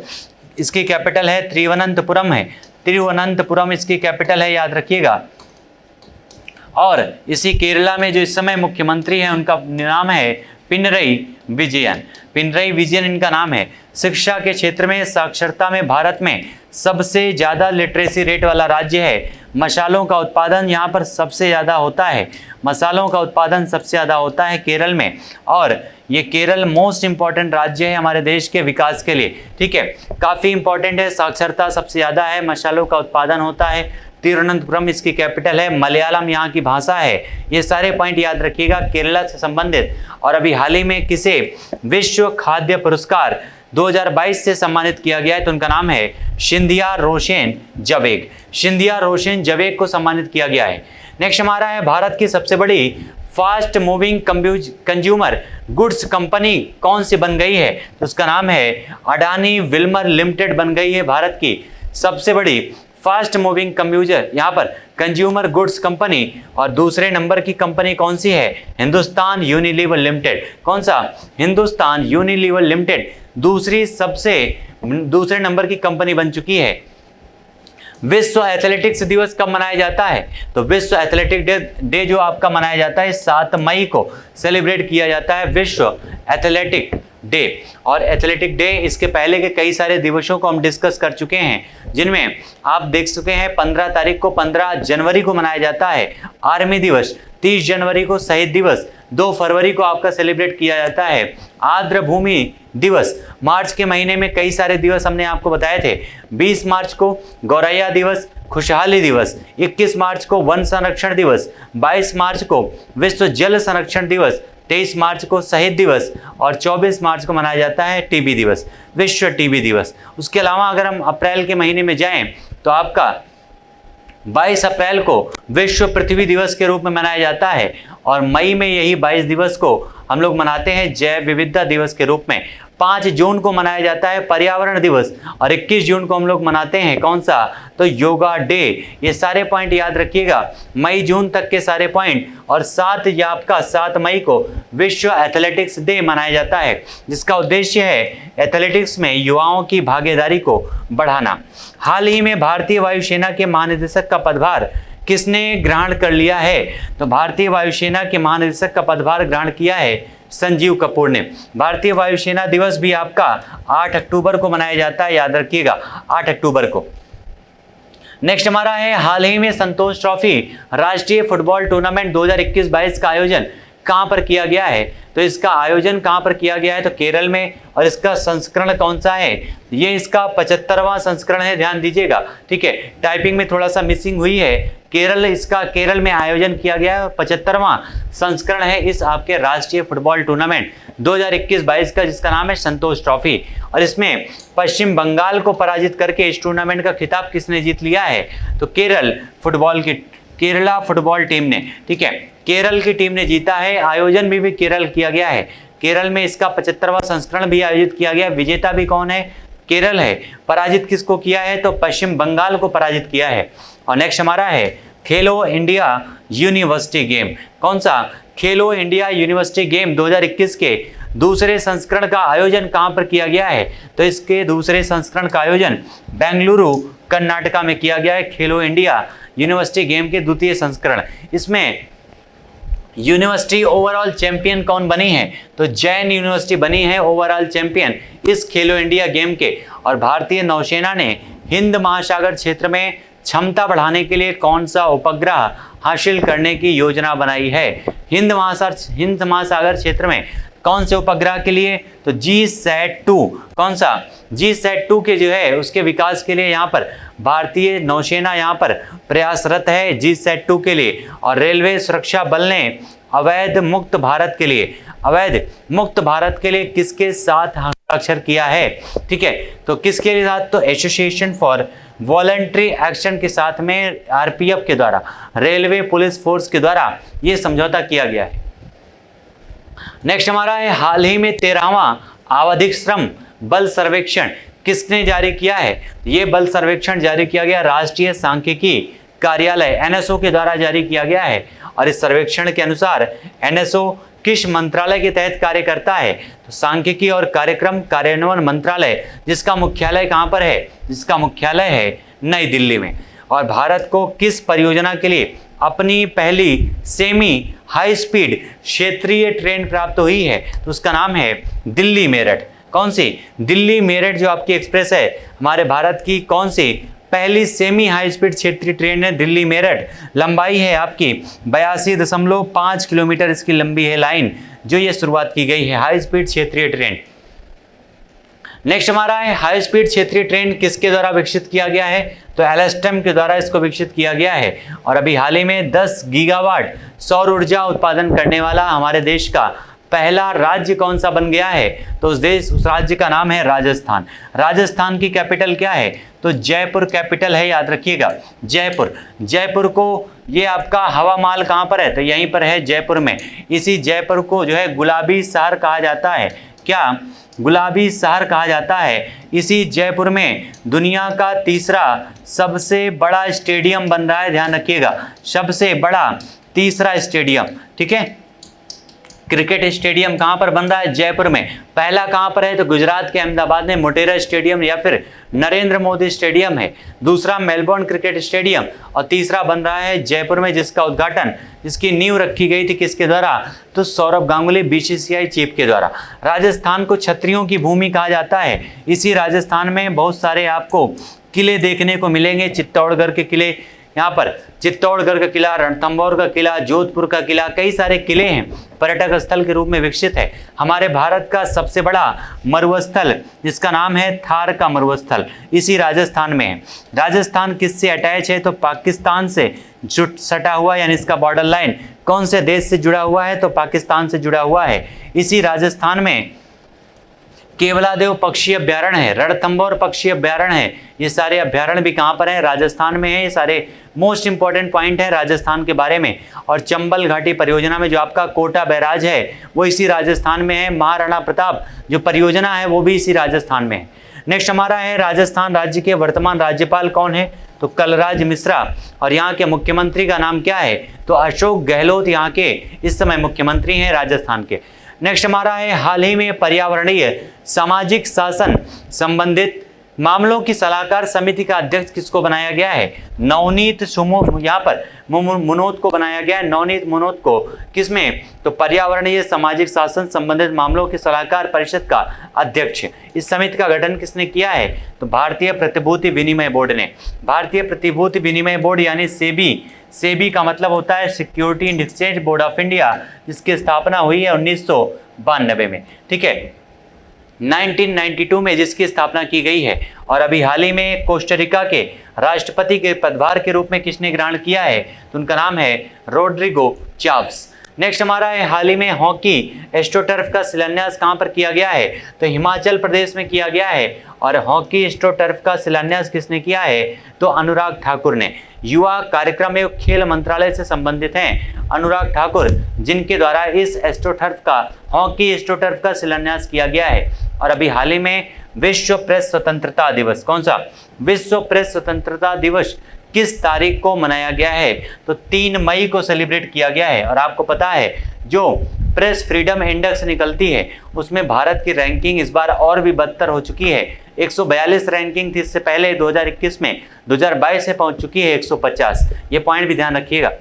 इसकी कैपिटल है तिरुवनंतपुरम है। तिरुवनंतपुरम इसकी कैपिटल है, याद रखिएगा। और इसी केरला में जो इस समय मुख्यमंत्री हैं उनका नाम है पिनरई विजयन। पिनरई विजयन इनका नाम है। शिक्षा के क्षेत्र में साक्षरता में भारत में सबसे ज़्यादा लिटरेसी रेट वाला राज्य है। मसालों का उत्पादन यहाँ पर सबसे ज़्यादा होता है। मसालों का उत्पादन सबसे ज़्यादा होता है केरल में। और ये केरल मोस्ट इंपॉर्टेंट राज्य है हमारे देश के विकास के लिए, ठीक है। काफ़ी इंपॉर्टेंट है, साक्षरता सबसे ज़्यादा है, मसालों का उत्पादन होता है। तिरुवनंतपुरम इसकी कैपिटल है, मलयालम यहाँ की भाषा है। ये सारे पॉइंट याद रखिएगा केरला से संबंधित। और अभी हाल ही में किसे विश्व खाद्य पुरस्कार 2022 से सम्मानित किया गया है? तो उनका नाम है शिंधिया रोशेन जवेग। शिंधिया रोशेन जवेग को सम्मानित किया गया है। नेक्स्ट हमारा है भारत की सबसे बड़ी fast moving consumer goods company कौन सी बन गई है? तो उसका नाम है अडानी विल्मर लिमिटेड बन गई है भारत की सबसे बड़ी फास्ट मूविंग यहाँ पर कंज्यूमर गुड्स कंपनी। और दूसरे नंबर की कंपनी कौन सी है? Hindustan Unilever limited. कौन सा? हिंदुस्तान यूनिलीवर लिमिटेड दूसरे नंबर की कंपनी बन चुकी है। विश्व एथलेटिक्स दिवस कब मनाया जाता है? तो विश्व एथलेटिक डे जो आपका मनाया जाता है 7 मई को सेलिब्रेट किया जाता है विश्व एथलेटिक डे। और एथलेटिक डे इसके पहले के कई सारे दिवसों को हम डिस्कस कर चुके हैं, जिनमें आप देख चुके हैं 15 तारीख को 15 जनवरी को मनाया जाता है आर्मी दिवस, 30 जनवरी को शहीद दिवस, 2 फरवरी को आपका सेलिब्रेट किया जाता है आर्द्र भूमि दिवस। मार्च के महीने में कई सारे दिवस हमने आपको बताए थे। 20 मार्च को गौरैया दिवस, खुशहाली दिवस, 21 मार्च को वन संरक्षण दिवस, 22 मार्च को विश्व जल संरक्षण दिवस, 23 मार्च को शहीद दिवस और 24 मार्च को मनाया जाता है टीबी दिवस, विश्व टीबी दिवस। उसके अलावा अगर हम अप्रैल के महीने में जाएं तो आपका 22 अप्रैल को विश्व पृथ्वी दिवस के रूप में मनाया जाता है। और मई में यही 22 दिवस को हम लोग मनाते हैं जैव विविधता दिवस के रूप में। 5 जून को मनाया जाता है पर्यावरण दिवस और 21 जून को हम लोग मनाते हैं कौन सा? तो योगा डे। ये सारे पॉइंट याद रखिएगा, मई जून तक के सारे पॉइंट। और 7 मई को विश्व एथलेटिक्स डे मनाया जाता है, जिसका उद्देश्य है एथलेटिक्स में युवाओं की भागीदारी को बढ़ाना। हाल ही में भारतीय वायुसेना के महानिदेशक का पदभार किसने ग्रहण कर लिया है? तो भारतीय वायुसेना के महानिदेशक का पदभार ग्रहण किया है संजीव कपूर ने। भारतीय वायुसेना दिवस भी आपका 8 अक्टूबर को मनाया जाता है, याद रखिएगा 8 अक्टूबर को। नेक्स्ट हमारा है हाल ही में संतोष ट्रॉफी राष्ट्रीय फुटबॉल टूर्नामेंट 2021-22 का आयोजन कहाँ पर किया गया है, तो इसका आयोजन कहाँ पर किया गया है, तो केरल में। और इसका संस्करण कौन सा है, ये इसका 75वां संस्करण है, ध्यान दीजिएगा, ठीक है। टाइपिंग में थोड़ा सा मिसिंग हुई है। केरल में आयोजन किया गया है, 75वां संस्करण है इस आपके राष्ट्रीय फुटबॉल टूर्नामेंट 2021-22 का, जिसका नाम है संतोष ट्रॉफी। और इसमें पश्चिम बंगाल को पराजित करके इस टूर्नामेंट का खिताब किसने जीत लिया है, तो केरला फुटबॉल टीम ने, ठीक है, केरल की टीम ने जीता है। आयोजन भी केरल किया गया है। केरल में इसका 75वां संस्करण भी आयोजित किया गया। विजेता भी कौन है, केरल है। पराजित किसको किया है, तो पश्चिम बंगाल को पराजित किया है। और नेक्स्ट हमारा है खेलो इंडिया यूनिवर्सिटी गेम। कौन सा, खेलो इंडिया यूनिवर्सिटी गेम 2021 के दूसरे संस्करण का आयोजन कहां पर किया गया है, तो इसके दूसरे संस्करण का आयोजन बेंगलुरु कर्नाटका में किया गया है। खेलो इंडिया यूनिवर्सिटी गेम के द्वितीय संस्करण। इसमें यूनिवर्सिटी ओवरऑल चैंपियन कौन बनी है, तो जैन यूनिवर्सिटी बनी है ओवरऑल चैंपियन इस खेलो इंडिया गेम के। और भारतीय नौसेना ने हिंद महासागर क्षेत्र में क्षमता बढ़ाने के लिए कौन सा उपग्रह हासिल करने की योजना बनाई है। हिंद महासागर क्षेत्र में कौन से उपग्रह के लिए, तो GSAT-2। कौन सा, GSAT-2 के जो है उसके विकास के लिए यहाँ पर भारतीय नौसेना यहाँ पर प्रयासरत है GSAT-2 के लिए। और रेलवे सुरक्षा बल ने अवैध मुक्त भारत के लिए किसके साथ हस्ताक्षर किया है, ठीक है, तो किसके साथ, तो एसोसिएशन फॉर वॉलंटरी एक्शन के साथ में RPF के द्वारा, रेलवे पुलिस फोर्स के द्वारा ये समझौता किया गया है। नेक्स्ट हमारा है हाल ही में 13वां आवधिक श्रम बल सर्वेक्षण किसने जारी किया है, ये बल सर्वेक्षण जारी किया गया राष्ट्रीय सांख्यिकी कार्यालय NSO के द्वारा जारी किया गया है। और इस सर्वेक्षण के अनुसार NSO किस मंत्रालय के तहत कार्य करता है, तो सांख्यिकी और कार्यक्रम कार्यान्वयन मंत्रालय, जिसका मुख्यालय कहां पर है, जिसका मुख्यालय है नई दिल्ली में। और भारत को किस परियोजना के लिए अपनी पहली सेमी हाई स्पीड क्षेत्रीय ट्रेन प्राप्त हुई है, तो उसका नाम है दिल्ली मेरठ। कौन सी, दिल्ली मेरठ जो आपकी एक्सप्रेस है हमारे भारत की कौन सी पहली सेमी हाई स्पीड क्षेत्रीय ट्रेन है, दिल्ली मेरठ। लंबाई है आपकी 82.5 किलोमीटर इसकी लंबी है लाइन, जो ये शुरुआत की गई है हाई स्पीड क्षेत्रीय ट्रेन। नेक्स्ट हमारा है हाई स्पीड क्षेत्रीय ट्रेन किसके द्वारा विकसित किया गया है, तो एलएसटेम के द्वारा इसको विकसित किया गया है। और अभी हाल ही में 10 गीगावाट सौर ऊर्जा उत्पादन करने वाला हमारे देश का पहला राज्य कौन सा बन गया है, तो उस राज्य का नाम है राजस्थान। राजस्थान की कैपिटल क्या है, तो जयपुर कैपिटल है, याद रखिएगा जयपुर को ये आपका हवा महल कहाँ पर है, तो यहीं पर है जयपुर में। इसी जयपुर को जो है गुलाबी शहर कहा जाता है, क्या गुलाबी शहर कहा जाता है। इसी जयपुर में दुनिया का तीसरा सबसे बड़ा स्टेडियम बन रहा है, ध्यान रखिएगा, सबसे बड़ा तीसरा स्टेडियम, ठीक है। क्रिकेट स्टेडियम कहां पर बन रहा है, जयपुर में। पहला कहां पर है, तो गुजरात के अहमदाबाद में मोटेरा स्टेडियम या फिर नरेंद्र मोदी स्टेडियम है। दूसरा मेलबोर्न क्रिकेट स्टेडियम, और तीसरा बन रहा है जयपुर में, जिसका उद्घाटन, जिसकी नींव रखी गई थी किसके द्वारा, तो सौरभ गांगुली BCCI चीफ के द्वारा। राजस्थान को छतरियों की भूमि कहा जाता है। इसी राजस्थान में बहुत सारे आपको किले देखने को मिलेंगे, चित्तौड़गढ़ के किले, यहाँ पर चित्तौड़गढ़ का किला, रणथंभौर का किला, जोधपुर का किला, कई सारे किले हैं, पर्यटक स्थल के रूप में विकसित है। हमारे भारत का सबसे बड़ा मरुस्थल जिसका नाम है थार का मरुस्थल, इसी राजस्थान में है। राजस्थान किससे अटैच है, तो पाकिस्तान से सटा हुआ, यानी इसका बॉर्डर लाइन कौन से देश से जुड़ा हुआ है, तो पाकिस्तान से जुड़ा हुआ है। इसी राजस्थान में केवलादेव पक्षी अभ्यारण्य है, रणथंभौर पक्षी अभ्यारण्य है, ये सारे अभ्यारण्य भी कहाँ पर हैं, राजस्थान में है। ये सारे मोस्ट इंपॉर्टेंट पॉइंट है राजस्थान के बारे में। और चंबल घाटी परियोजना में जो आपका कोटा बैराज है वो इसी राजस्थान में है। महाराणा प्रताप जो परियोजना है वो भी इसी राजस्थान में है। नेक्स्ट हमारा है राजस्थान राज्य के वर्तमान राज्यपाल कौन है, तो कलराज मिश्रा। और यहाँ के मुख्यमंत्री का नाम क्या है, तो अशोक गहलोत यहाँ के इस समय मुख्यमंत्री हैं राजस्थान के। नेक्स्ट हमारा है हाल ही में पर्यावरणीय सामाजिक शासन संबंधित मामलों की सलाहकार समिति का अध्यक्ष किसको बनाया गया है, नवनीत सुमो, यहाँ पर मुनोत को बनाया गया है, नवनीत मुनोत को। किसमें, तो पर्यावरणीय सामाजिक शासन संबंधित मामलों की सलाहकार परिषद का अध्यक्ष। इस समिति का गठन किसने किया है, तो भारतीय प्रतिभूति विनिमय बोर्ड ने। भारतीय प्रतिभूति विनिमय बोर्ड यानी सेबी सेबी का मतलब होता है security and exchange board of India, जिसकी स्थापना हुई है 1992 में। ठीक है, 1992 में जिसकी स्थापना की गई है। और अभी हाल ही में कोस्टारिका के राष्ट्रपति के पदभार के रूप में किसने ग्रहण किया है, तो उनका नाम है रोड्रिगो चाव्स। नेक्स्ट हमारा है हाल ही में हॉकी एस्ट्रोटर्फ का शिलान्यास कहां पर किया गया है, तो हिमाचल प्रदेश में किया गया है। और हॉकी एस्ट्रोटर्फ का शिलान्यास किसने किया है, तो अनुराग ठाकुर ने। युवा कार्यक्रम एवं खेल मंत्रालय से संबंधित हैं अनुराग ठाकुर, जिनके द्वारा इस एस्ट्रोटर्फ का हॉकी एस्ट्रोटर्फ का शिलान्यास किया गया है। और अभी हाल ही में विश्व प्रेस स्वतंत्रता दिवस, कौन सा विश्व प्रेस स्वतंत्रता दिवस किस तारीख को मनाया गया है, तो 3 मई को सेलिब्रेट किया गया है। और आपको पता है जो प्रेस फ्रीडम इंडेक्स निकलती है उसमें भारत की रैंकिंग इस बार और भी बदतर हो चुकी है। 142 रैंकिंग थी इससे पहले 2021 में, 2022 से पहुंच चुकी है 150। ये पॉइंट भी ध्यान रखिएगा।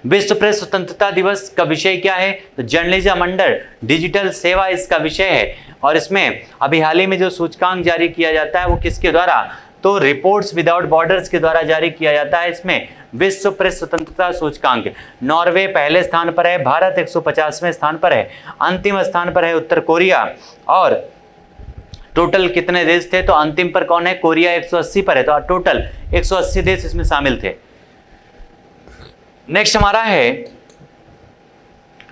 विश्व प्रेस स्वतंत्रता दिवस का विषय क्या है, तो जर्नलिज्म अंडर डिजिटल सेवा इसका विषय है। और इसमें अभी हाल ही में जो सूचकांक जारी किया जाता है वो किसके द्वारा, तो रिपोर्ट्स विदाउट बॉर्डर्स के द्वारा जारी किया जाता है। इसमें विश्व प्रेस स्वतंत्रता सूचकांक नॉर्वे पहले स्थान पर है, भारत 150वें स्थान पर है, अंतिम स्थान पर है उत्तर कोरिया। और टोटल कितने देश थे, तो अंतिम पर कौन है, कोरिया 180 पर है, तो टोटल 180 देश इसमें शामिल थे। नेक्स्ट हमारा है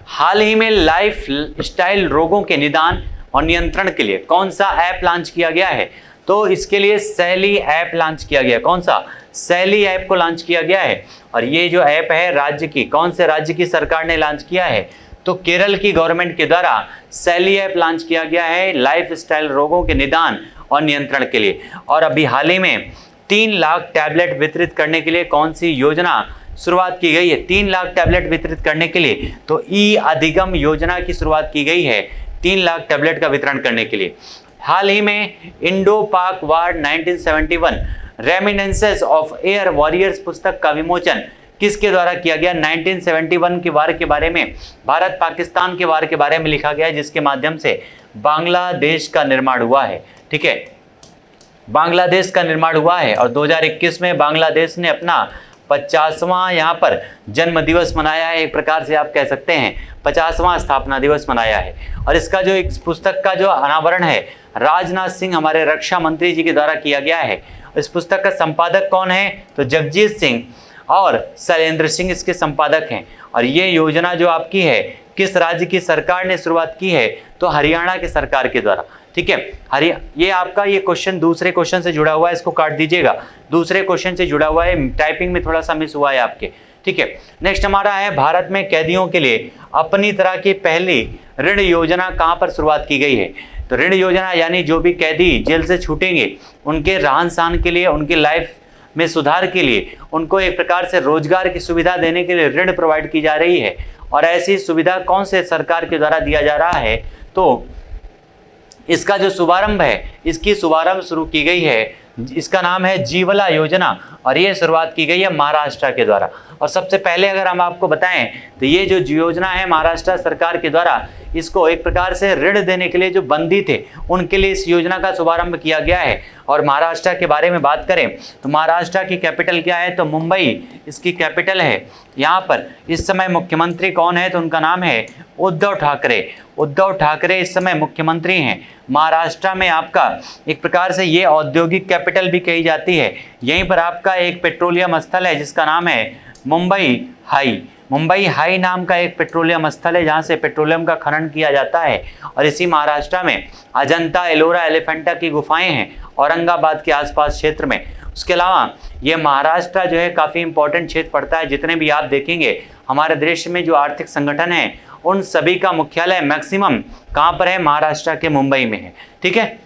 हाल ही में लाइफ स्टाइल रोगों के निदान और नियंत्रण के लिए कौन सा ऐप लॉन्च किया गया है, तो इसके लिए सैली ऐप लॉन्च किया गया। कौन सा, सैली ऐप को लॉन्च किया गया है। और ये जो ऐप है राज्य की, कौन से राज्य की सरकार ने लॉन्च किया है, तो केरल की गवर्नमेंट के द्वारा सैली ऐप लॉन्च किया गया है लाइफ स्टाइल रोगों के निदान और नियंत्रण के लिए। और अभी हाल ही में 3 लाख टैबलेट वितरित करने के लिए कौन सी योजना शुरुआत की गई है, 3 लाख टैबलेट वितरित करने के लिए, तो ई अधिगम योजना की शुरुआत की गई है 3 लाख टैबलेट का वितरण करने के लिए। हाल ही में इंडो पाक वार 1971 रेमिनेंसेस ऑफ एयर वॉरियर्स पुस्तक का विमोचन किसके द्वारा किया गया, 1971 के वार के बारे में, भारत पाकिस्तान के वार के बारे में लिखा गया है, जिसके माध्यम से बांग्लादेश का निर्माण हुआ है। ठीक है, बांग्लादेश का निर्माण हुआ है। और 2021 में बांग्लादेश ने अपना 50वां यहाँ पर जन्म दिवस मनाया है, एक प्रकार से आप कह सकते हैं 50वां स्थापना दिवस मनाया है। और इसका जो एक पुस्तक का जो अनावरण है राजनाथ सिंह हमारे रक्षा मंत्री जी के द्वारा किया गया है। इस पुस्तक का संपादक कौन है, तो जगजीत सिंह और शैलेंद्र सिंह इसके संपादक हैं। और ये योजना जो आपकी है किस राज्य की सरकार ने शुरुआत की है, तो हरियाणा की सरकार के द्वारा। ठीक है, ये आपका ये क्वेश्चन दूसरे क्वेश्चन से जुड़ा हुआ है, इसको काट दीजिएगा, दूसरे क्वेश्चन से जुड़ा हुआ है, टाइपिंग में थोड़ा सा मिस हुआ है आपके। ठीक है, नेक्स्ट हमारा है भारत में कैदियों के लिए अपनी तरह की पहली ऋण योजना कहां पर शुरुआत की गई है, तो ऋण योजना यानी जो भी कैदी जेल से छूटेंगे उनके रहन सहन के लिए, उनकी लाइफ में सुधार के लिए, उनको एक प्रकार से रोजगार की सुविधा देने के लिए ऋण प्रोवाइड की जा रही है। और ऐसी सुविधा कौन से सरकार के द्वारा दिया जा रहा है, तो इसका जो शुभारंभ है, इसकी शुभारंभ शुरू की गई है, इसका नाम है जीवला योजना। और ये शुरुआत की गई है महाराष्ट्र के द्वारा। और सबसे पहले अगर हम आपको बताएं तो ये जो योजना है महाराष्ट्र सरकार के द्वारा, इसको एक प्रकार से ऋण देने के लिए जो बंदी थे उनके लिए इस योजना का शुभारंभ किया गया है। और महाराष्ट्र के बारे में बात करें तो महाराष्ट्र की कैपिटल क्या है, तो मुंबई इसकी कैपिटल है। यहाँ पर इस समय मुख्यमंत्री कौन है, तो उनका नाम है उद्धव ठाकरे। उद्धव ठाकरे इस समय मुख्यमंत्री हैं। महाराष्ट्र में आपका एक प्रकार से ये औद्योगिक कैपिटल भी कही जाती है। यहीं पर आपका एक पेट्रोलियम स्थल है जिसका नाम है मुंबई हाई। मुंबई हाई नाम का एक पेट्रोलियम स्थल है जहाँ से पेट्रोलियम का खनन किया जाता है। और इसी महाराष्ट्र में अजंता एलोरा एलिफेंटा की गुफाएं हैं औरंगाबाद के आसपास क्षेत्र में। उसके अलावा ये महाराष्ट्र जो है काफ़ी इंपॉर्टेंट क्षेत्र पड़ता है। जितने भी आप देखेंगे हमारे देश में जो आर्थिक संगठन है उन सभी का मुख्यालय मैक्सिमम कहाँ पर है, महाराष्ट्र के मुंबई में है। ठीक है,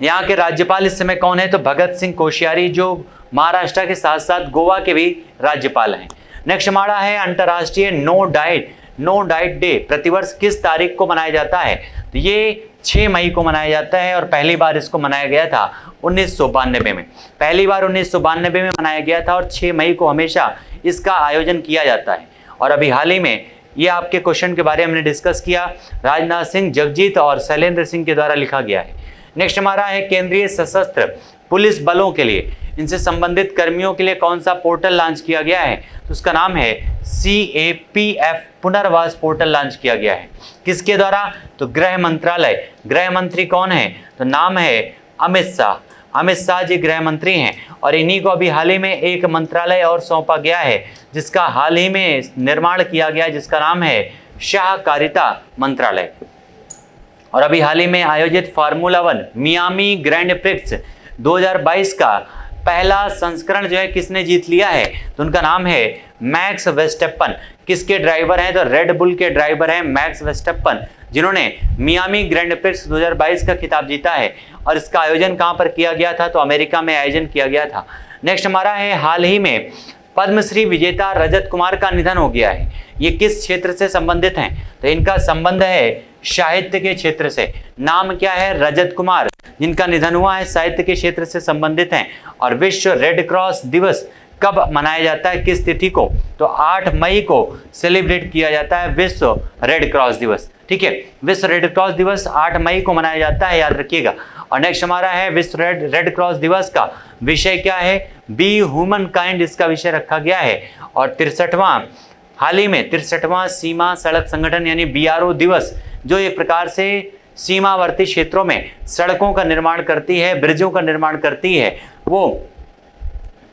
यहाँ के राज्यपाल इस समय कौन है, तो भगत सिंह कोश्यारी, जो महाराष्ट्र के साथ साथ गोवा के भी राज्यपाल हैं। नेक्स्ट हमारा है अंतर्राष्ट्रीय नो डाइट डे प्रतिवर्ष किस तारीख को मनाया जाता है, तो ये 6 मई को मनाया जाता है। और पहली बार इसको मनाया गया था 1992 में, पहली बार 1992 में मनाया गया था। और 6 मई को हमेशा इसका आयोजन किया जाता है। और अभी हाल ही में ये आपके क्वेश्चन के बारे में हमने डिस्कस किया, राजनाथ सिंह, जगजीत और शैलेंद्र सिंह के द्वारा लिखा गया है। नेक्स्ट हमारा है केंद्रीय सशस्त्र पुलिस बलों के लिए, इनसे संबंधित कर्मियों के लिए कौन सा पोर्टल लॉन्च किया गया है? तो उसका नाम है CAPF पुनर्वास पोर्टल लॉन्च किया गया है। किसके द्वारा? तो गृह मंत्रालय। गृह मंत्री कौन है? तो नाम है अमित शाह। अमित शाह जी गृह मंत्री हैं और इन्हीं को अभी हाल ही में एक मंत्रालय और सौंपा गया है जिसका हाल ही में निर्माण किया गया है, जिसका नाम है सहकारिता मंत्रालय। और अभी हाल ही में आयोजित फार्मूला 1 मियामी ग्रैंड प्रिक्स 2022 का पहला संस्करण जो है किसने जीत लिया है? तो उनका नाम है मैक्स वेस्टैपन। किसके ड्राइवर हैं? तो रेड बुल के ड्राइवर हैं मैक्स वेस्टैपन, जिन्होंने मियामी ग्रैंड प्रिक्स 2022 का खिताब जीता है। और इसका आयोजन कहां पर किया गया था? तो अमेरिका में आयोजन किया गया था। नेक्स्ट हमारा है, हाल ही में पद्मश्री विजेता रजत कुमार का निधन हो गया है। ये किस क्षेत्र से संबंधित हैं? तो इनका संबंध है साहित्य के क्षेत्र से। नाम क्या है? रजत कुमार, जिनका निधन हुआ है, साहित्य के क्षेत्र से संबंधित हैं। और विश्व रेड क्रॉस दिवस कब मनाया जाता है, किस तिथि को? तो 8 मई को सेलिब्रेट किया जाता है विश्व रेड क्रॉस दिवस। ठीक है, विश्व रेड क्रॉस दिवस 8 मई को मनाया जाता है, याद रखिएगा। और नेक्स्ट हमारा है विश्व रेड क्रॉस दिवस का विषय क्या है? बी ह्यूमन काइंड, इसका विषय रखा गया है। और 63वां हाल ही में 63वां सीमा सड़क संगठन यानी BRO दिवस, जो एक प्रकार से सीमावर्ती क्षेत्रों में सड़कों का निर्माण करती है, ब्रिजों का निर्माण करती है, वो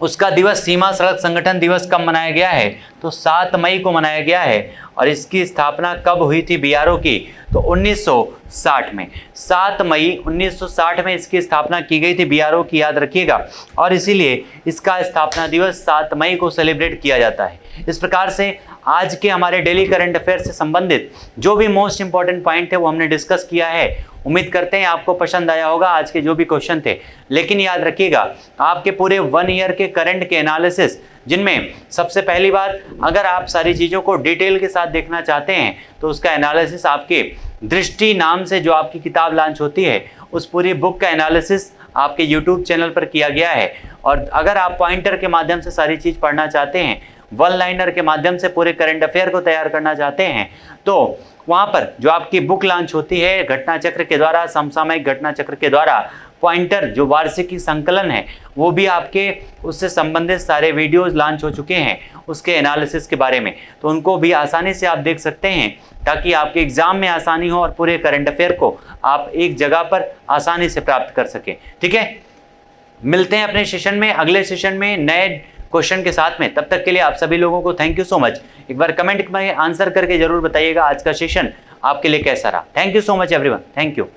उसका दिवस सीमा सड़क संगठन दिवस कब मनाया गया है? तो 7 मई को मनाया गया है। और इसकी स्थापना कब हुई थी BRO की? तो 1960 में, 7 मई 1960 में इसकी स्थापना की गई थी BRO की, याद रखिएगा। और इसीलिए इसका स्थापना दिवस 7 मई को सेलिब्रेट किया जाता है। इस प्रकार से आज के हमारे डेली करंट अफेयर से संबंधित जो भी मोस्ट इंपॉर्टेंट पॉइंट थे वो हमने डिस्कस किया है। उम्मीद करते हैं आपको पसंद आया होगा आज के जो भी क्वेश्चन थे। लेकिन याद रखिएगा, आपके पूरे 1 ईयर के करंट के एनालिसिस, जिनमें सबसे पहली बात, अगर आप सारी चीज़ों को डिटेल के साथ देखना चाहते हैं तो उसका एनालिसिस आपके दृष्टि नाम से जो आपकी किताब लॉन्च होती है, उस पूरी बुक का एनालिसिस आपके YouTube चैनल पर किया गया है। और अगर आप पॉइंटर के माध्यम से सारी चीज़ पढ़ना चाहते हैं, वन लाइनर के माध्यम से पूरे करंट अफेयर को तैयार करना चाहते हैं, तो वहाँ पर जो आपकी बुक लॉन्च होती है घटना चक्र के द्वारा, समसामयिक घटना चक्र के द्वारा, पॉइंटर जो वार्षिकी संकलन है वो भी आपके उससे संबंधित सारे वीडियोस लॉन्च हो चुके हैं उसके एनालिसिस के बारे में, तो उनको भी आसानी से आप देख सकते हैं ताकि आपके एग्जाम में आसानी हो और पूरे करंट अफेयर को आप एक जगह पर आसानी से प्राप्त कर सकें। ठीक है, मिलते हैं अपने सेशन में, अगले सेशन में नए क्वेश्चन के साथ में। तब तक के लिए आप सभी लोगों को थैंक यू सो मच। एक बार कमेंट में आंसर करके जरूर बताइएगा आज का सेशन आपके लिए कैसा रहा। Thank you so much everyone, thank you.